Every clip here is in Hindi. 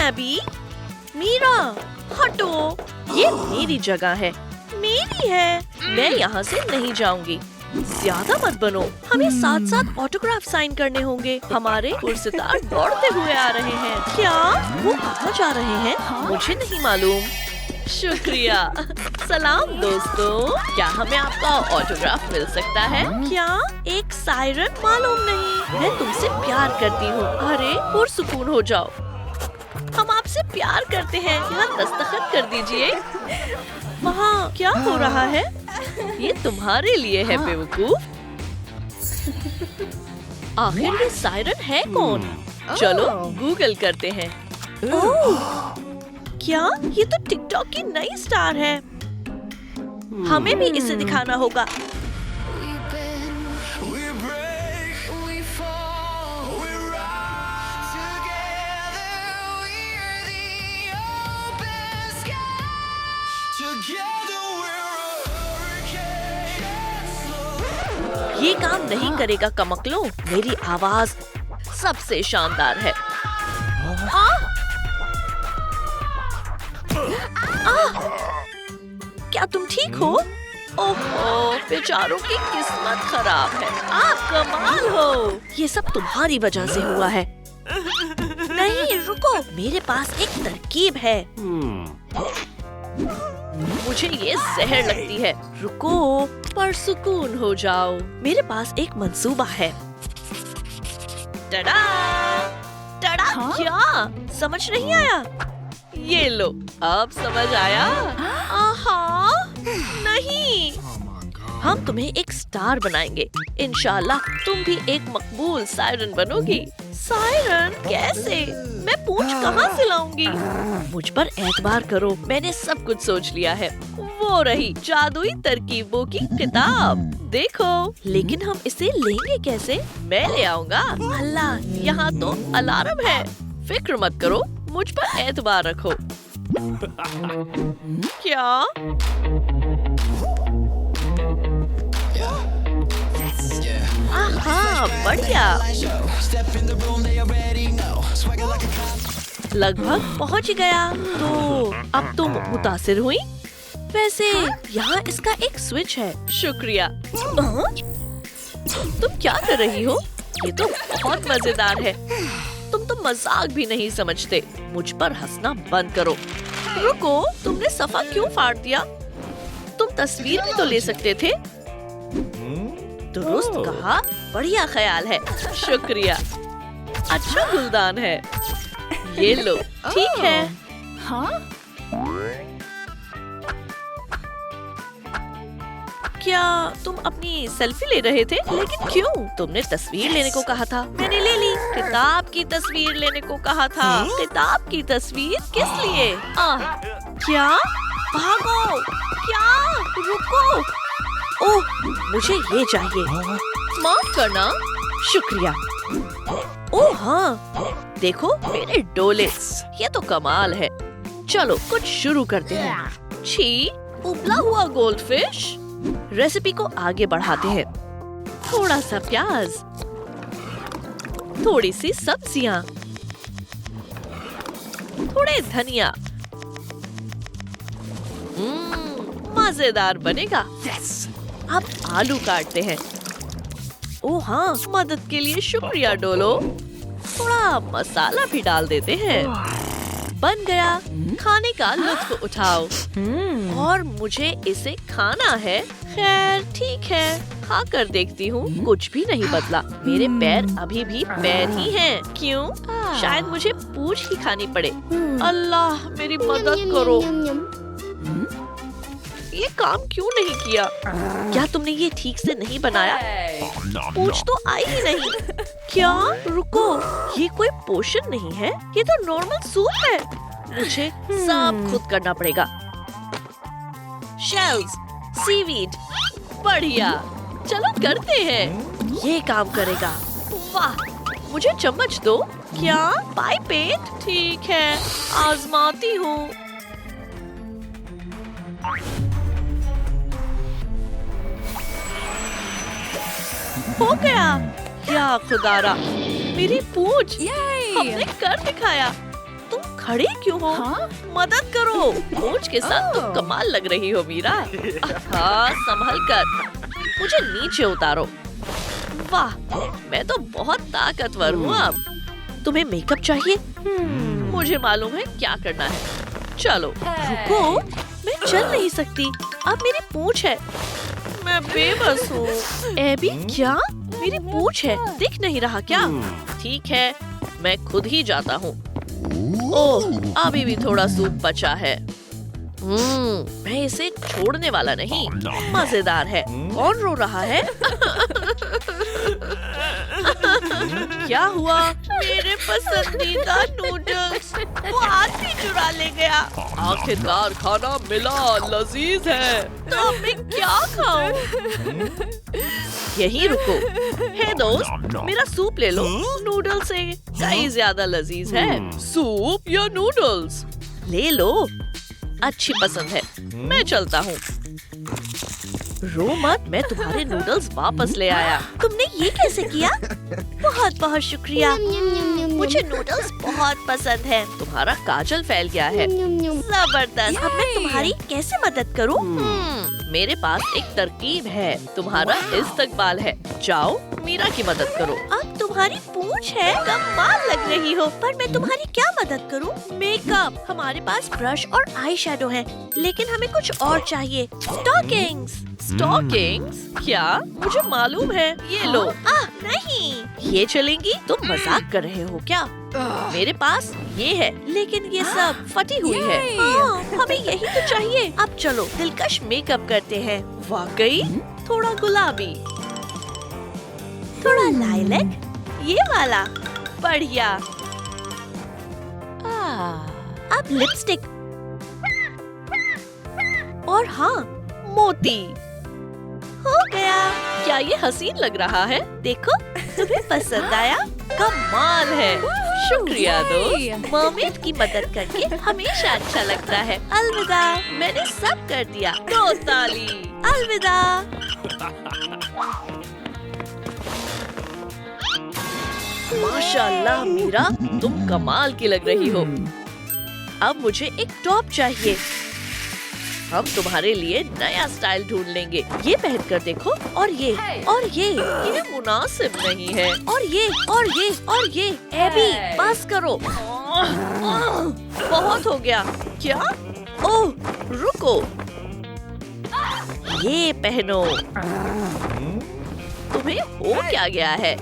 एबी। मीरा हटो, ये मेरी जगह है, मेरी है। मैं यहाँ से नहीं जाऊंगी। ज्यादा मत बनो, हमें साथ साथ ऑटोग्राफ साइन करने होंगे। हमारे पुरस्कार दौड़ते हुए आ रहे हैं। क्या वो कहाँ जा रहे हैं? मुझे नहीं मालूम। शुक्रिया। सलाम दोस्तों, क्या हमें आपका ऑटोग्राफ मिल सकता है? क्या एक सायरन? मालूम नहीं, मैं तुमसे प्यार करती हूँ। अरे पुरसुकून हो जाओ, हम आपसे प्यार करते हैं। यहाँ दस्तखत कर दीजिए। वहाँ क्या हो रहा है? ये तुम्हारे लिए है बेवकूफ। आखिर ये सायरन है कौन? चलो गूगल करते हैं। ओह, क्या ये तो टिकटॉक की नई स्टार है। हमें भी इसे दिखाना होगा। ये काम नहीं करेगा कमकलो। मेरी आवाज सबसे शानदार है। क्या तुम ठीक हो? ओहो, बेचारों की किस्मत खराब है। आप कमाल हो। ये सब तुम्हारी वजह से हुआ है। नहीं रुको, मेरे पास एक तरकीब है। मुझे ये जहर लगती है। रुको, पर सुकून हो जाओ। मेरे पास एक मंसूबा है। टडा! टडा! क्या समझ नहीं आया? ये लो, अब समझ आया? आहा, नहीं। हम तुम्हें एक स्टार बनाएंगे। इंशाल्लाह तुम भी एक मकबूल सायरन बनोगी। सायरन कैसे? मैं पूंछ कहाँ से लाऊंगी? मुझ पर एतबार करो, मैंने सब कुछ सोच लिया है। वो रही जादुई तरकीबों की किताब। देखो, लेकिन हम इसे लेंगे कैसे? मैं ले आऊंगा। अल्लाह, यहाँ तो अलार्म है। फिक्र मत करो, मुझ पर एतबार रखो। क्या? हाँ, बढ़िया। लगभग पहुंच गया। तो अब तुम मुतासिर हुई? वैसे यहाँ इसका एक स्विच है। शुक्रिया। तुम क्या कर रही हो? ये तो बहुत मजेदार है। तुम तो मजाक भी नहीं समझते। मुझ पर हंसना बंद करो। रुको, तुमने सफा क्यों फाड़ दिया? तुम तस्वीर भी तो ले सकते थे। दुरुस्त कहा, बढ़िया ख्याल है। शुक्रिया। अच्छा गुलदान है। ये लो, ठीक है। हाँ? क्या तुम अपनी सेल्फी ले रहे थे? लेकिन क्यों? तुमने तस्वीर लेने को कहा था, मैंने ले ली। किताब की तस्वीर लेने को कहा था। किताब की तस्वीर किस लिए? क्या? भागो! क्या? रुको! ओह, मुझे ये चाहिए। माफ करना। शुक्रिया। ओह हाँ, देखो मेरे डोलेट्स, ये तो कमाल है। चलो कुछ शुरू करते हैं। छी, उबला हुआ गोल्डफिश। रेसिपी को आगे बढ़ाते हैं। थोड़ा सा प्याज, थोड़ी सी सब्जियां, थोड़े धनिया। मजेदार बनेगा। अब आलू काटते हैं। ओह हाँ, मदद के लिए शुक्रिया डोलो। थोड़ा मसाला भी डाल देते हैं। बन गया। खाने का लुत्फ उठाओ। और मुझे इसे खाना है। खैर ठीक है, खा कर देखती हूँ। कुछ भी नहीं बदला। मेरे पैर अभी भी पैर ही हैं। क्यों? शायद मुझे पूंछ ही खानी पड़े। अल्लाह मेरी मदद करो। ये काम क्यों नहीं किया? क्या तुमने ये ठीक से नहीं बनाया? पूछ तो आई ही नहीं। क्या? रुको, ये कोई पोशन नहीं है, ये तो नॉर्मल सूप है। मुझे सब खुद करना पड़ेगा। शेल्स, सीवीड, बढ़िया। चलो करते हैं। ये काम करेगा। वाह, मुझे चम्मच दो। क्या? पाइपेट? ठीक है, आजमाती हूँ। हो गया। क्या खुदारा, मेरी पूंछ। हमने कर दिखाया। तुम खड़े क्यों हो? मदद करो। पूंछ के साथ तुम कमाल लग रही हो मीरा। हाँ, संभल कर। मुझे नीचे उतारो। वाह, मैं तो बहुत ताकतवर हूँ अब। तुम्हें मेकअप चाहिए? मुझे मालूम है क्या करना है। चलो। रुको, मैं चल नहीं सकती। अब मेरी पूंछ है। मैं बेबस हूँ। एबी, क्या? मेरी पूंछ है, दिख नहीं रहा क्या? ठीक है, मैं खुद ही जाता हूँ। ओह, अभी भी थोड़ा सूप बचा है। मैं इसे छोड़ने वाला नहीं। मजेदार है। कौन रो रहा है? क्या हुआ? मेरे पसंदीदा नूडल्स वो आदमी चुरा ले गया। आखिरकार खाना मिला, लजीज है। तो अब मैं क्या खाऊं? यहीं रुको। हे दोस्त, मेरा सूप ले लो। नूडल से कई ज्यादा लजीज है। सूप या नूडल्स? ले लो, अच्छी पसंद है। मैं चलता हूँ। रो मत, मैं तुम्हारे नूडल्स वापस ले आया। तुमने ये कैसे किया? बहुत बहुत शुक्रिया। मुझे नूडल्स बहुत पसंद है। तुम्हारा काजल फैल गया है। जबरदस्त। अब मैं तुम्हारी कैसे मदद करूँ? मेरे पास एक तरकीब है। तुम्हारा इस्तकबाल है। जाओ, मीरा की मदद करो। अब तुम्हारी पूंछ है, कमाल लग रही हो। पर मैं तुम्हारी क्या मदद करूं? मेकअप। हमारे पास ब्रश और आई शेडो है, लेकिन हमें कुछ और चाहिए। स्टॉकिंग्स। स्टॉकिंग्स? क्या? मुझे मालूम है। ये लो। नहीं, ये चलेंगी? तुम मजाक कर रहे हो क्या? मेरे पास ये है, लेकिन ये सब फटी हुई है। हमें यही तो चाहिए। अब चलो दिलकश मेकअप करते हैं। वाकई? थोड़ा गुलाबी, थोड़ा लाइलैक, ये वाला। बढ़िया। अब लिपस्टिक और हाँ, मोती। हो गया। क्या ये हसीन लग रहा है? देखो, तुम्हें पसंद आया? कमाल है। शुक्रिया दोस्त। मर्मेड की मदद करके हमेशा अच्छा लगता है। अलविदा। मैंने सब कर दिया। दो ताली। अलविदा। माशाल्लाह मीरा, तुम कमाल की लग रही हो। अब मुझे एक टॉप चाहिए। हम तुम्हारे लिए नया स्टाइल ढूंढ लेंगे। ये पहन कर देखो। और ये ये मुनासिब नहीं है। और ये और ये और ये। एबी, बस करो। बहुत हो गया। क्या? ओह, रुको। ये पहनो। तुम्हें हो क्या गया है?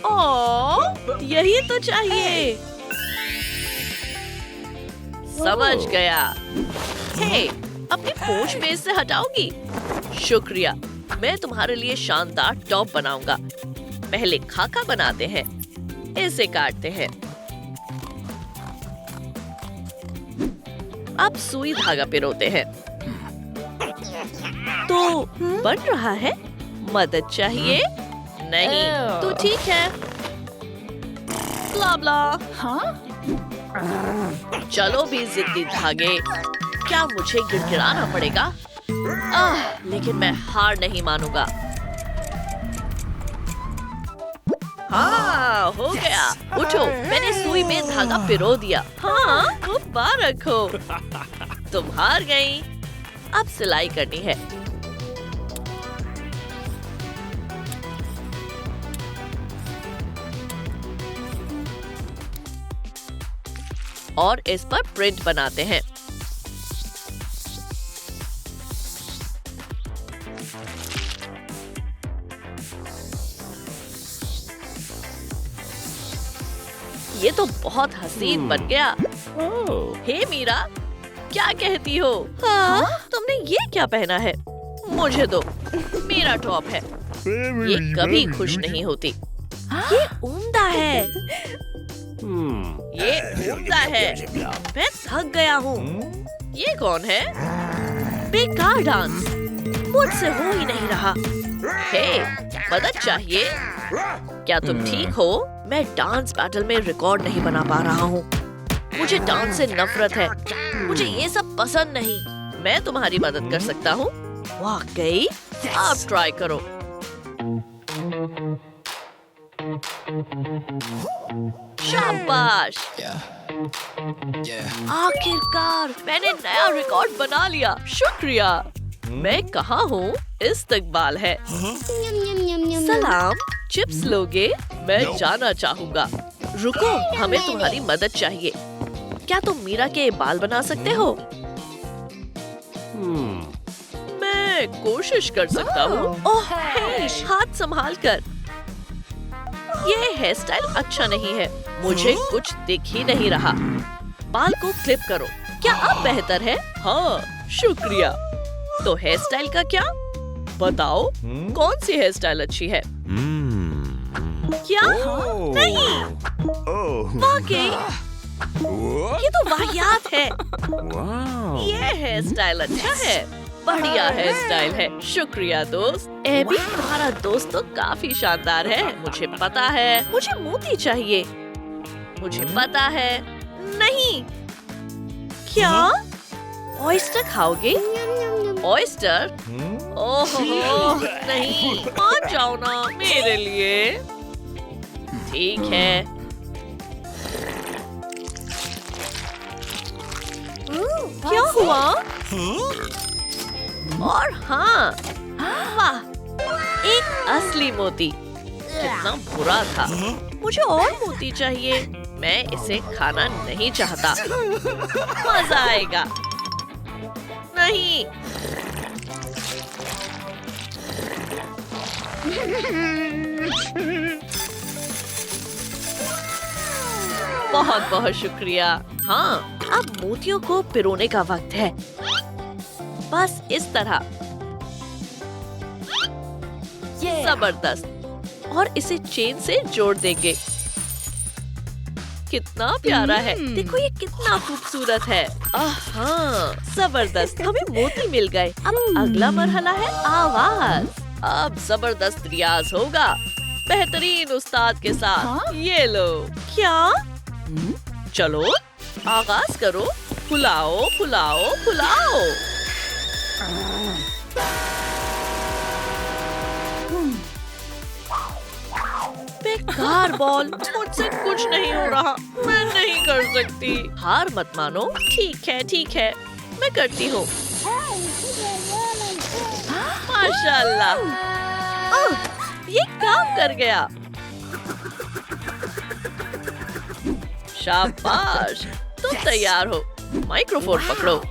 ओह, यही तो चाहिए। समझ गया। हे, अपनी पूंछ में इससे हटाओगी? शुक्रिया। मैं तुम्हारे लिए शानदार टॉप बनाऊंगा। पहले खाका बनाते हैं। इसे काटते हैं। अब सुई धागा पिरोते हैं। तो बन रहा है। मदद चाहिए? नहीं तो ठीक है। ब्ला ब्ला। चलो भी जिद्दी धागे। क्या मुझे गिड़गिड़ाना पड़ेगा? लेकिन मैं हार नहीं मानूंगा। हाँ, हो गया। उठो, मैंने सुई में धागा पिरो दिया। हाँ, मुबारक हो। तुम हार गई। अब सिलाई करनी है। और इस पर प्रिंट बनाते हैं। ये तो बहुत हसीन बन गया। हे मीरा, क्या कहती हो? हाँ? तुमने ये क्या पहना है? मुझे दो, मेरा टॉप है। ये कभी खुश नहीं होती। ये उम्दा है। ये उम्दा है। मैं थक गया हूँ। ये कौन है? बेकार डांस, मुझसे हो ही नहीं रहा। हे, मदद चाहिए? क्या तुम ठीक हो? मैं डांस बैटल में रिकॉर्ड नहीं बना पा रहा हूँ। मुझे डांस से नफरत है। मुझे ये सब पसंद नहीं। मैं तुम्हारी मदद कर सकता हूँ। वाकई? आप ट्राई करो। शाबाश। आखिरकार मैंने नया रिकॉर्ड बना लिया। शुक्रिया। मैं कहाँ हूँ? इस्तकबाल है। सलाम। चिप्स लोगे? मैं जाना चाहूँगा। रुको, हमें तुम्हारी मदद चाहिए। क्या तुम मीरा के बाल बना सकते हो? मैं कोशिश कर सकता हूँ। ओह, हे, हाथ संभाल कर। ये हेयर स्टाइल अच्छा नहीं है। मुझे कुछ दिख ही नहीं रहा। बाल को क्लिप करो। क्या अब बेहतर है? हाँ, शुक्रिया। तो हेयर स्टाइल का क्या? बताओ, कौन सी हेयर स्टाइल अच्छी है? क्या? नहीं, वाकई ये तो वाहियात है। ये हेयर स्टाइल अच्छा है। बढ़िया हेयर स्टाइल है। शुक्रिया दोस्त। एबी, तुम्हारा दोस्त तो काफी शानदार है। मुझे पता है। मुझे मोती चाहिए। मुझे पता है। नहीं। क्या? ऑयस्टर खाओगे? ऑयस्टर? ओह नहीं, मान जाओ ना मेरे लिए। ठीक है। क्या हुआ? और हाँ, वाह, एक असली मोती। कितना बुरा था। मुझे और मोती चाहिए। मैं इसे खाना नहीं चाहता। मजा आएगा। नहीं। बहुत बहुत शुक्रिया। हाँ, अब मोतियों को पिरोने का वक्त है। बस इस तरह। जबरदस्त। और इसे चेन से जोड़ देंगे। कितना प्यारा है। देखो ये कितना खूबसूरत है। हाँ, जबरदस्त। हमें मोती मिल गए। अब अगला मरहला है आवाज। अब जबरदस्त रियाज होगा बेहतरीन उस्ताद के साथ। ये लो। क्या? चलो आगाज करो। फुलाओ फुलाओ फुलाओ। बेकार बॉल, मुझसे कुछ नहीं हो रहा। मैं नहीं कर सकती। हार मत मानो। ठीक है, मैं करती हूँ। माशाल्लाह। ये काम कर गया। शाबाश, तुम तैयार हो। माइक्रोफोन पकड़ो।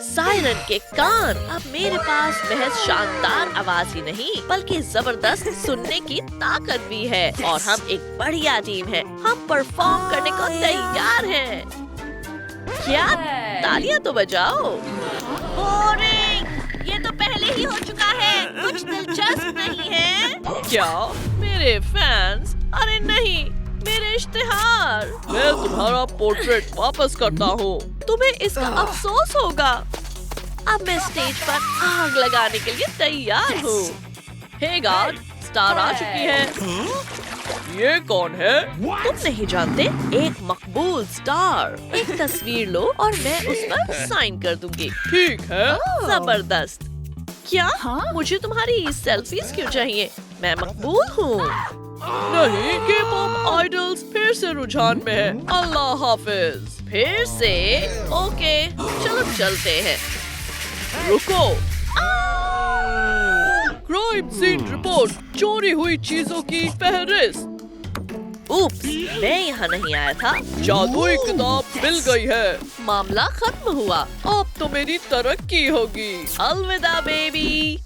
सायरन के कान। अब मेरे पास महज शानदार आवाज ही नहीं बल्कि जबरदस्त सुनने की ताकत भी है। और हम एक बढ़िया टीम है। हम परफॉर्म करने को तैयार हैं। क्या? तालियां तो बजाओ। बोरिंग, ये तो पहले ही हो चुका है। कुछ दिलचस्प नहीं है। क्या? मेरे फैंस? अरे नहीं, मेरे इश्तिहार। मैं तुम्हारा पोर्ट्रेट वापस करता हूँ। तुम्हें इसका अफसोस होगा। अब मैं स्टेज पर आग लगाने के लिए तैयार हूँ। हे गॉड, स्टार आ चुकी है। ये कौन है? तुम नहीं जानते? एक मकबूल स्टार। एक तस्वीर लो और मैं उस पर साइन कर दूंगी। ठीक है। जबरदस्त। क्या? मुझे तुम्हारी सेल्फीज क्यों चाहिए? मैं मकबूल हूँ। नहीं, के-पॉप आइडल्स फिर से रुझान में है। अल्लाह हाफिज। फिर से? ओके, चलो चलते हैं। रुको। Crime scene report. चोरी हुई चीजों की फहरिस्त। उप्स, मैं यहाँ नहीं आया था। जादुई किताब मिल गई है। मामला खत्म हुआ। अब तो मेरी तरक्की होगी। अलविदा बेबी।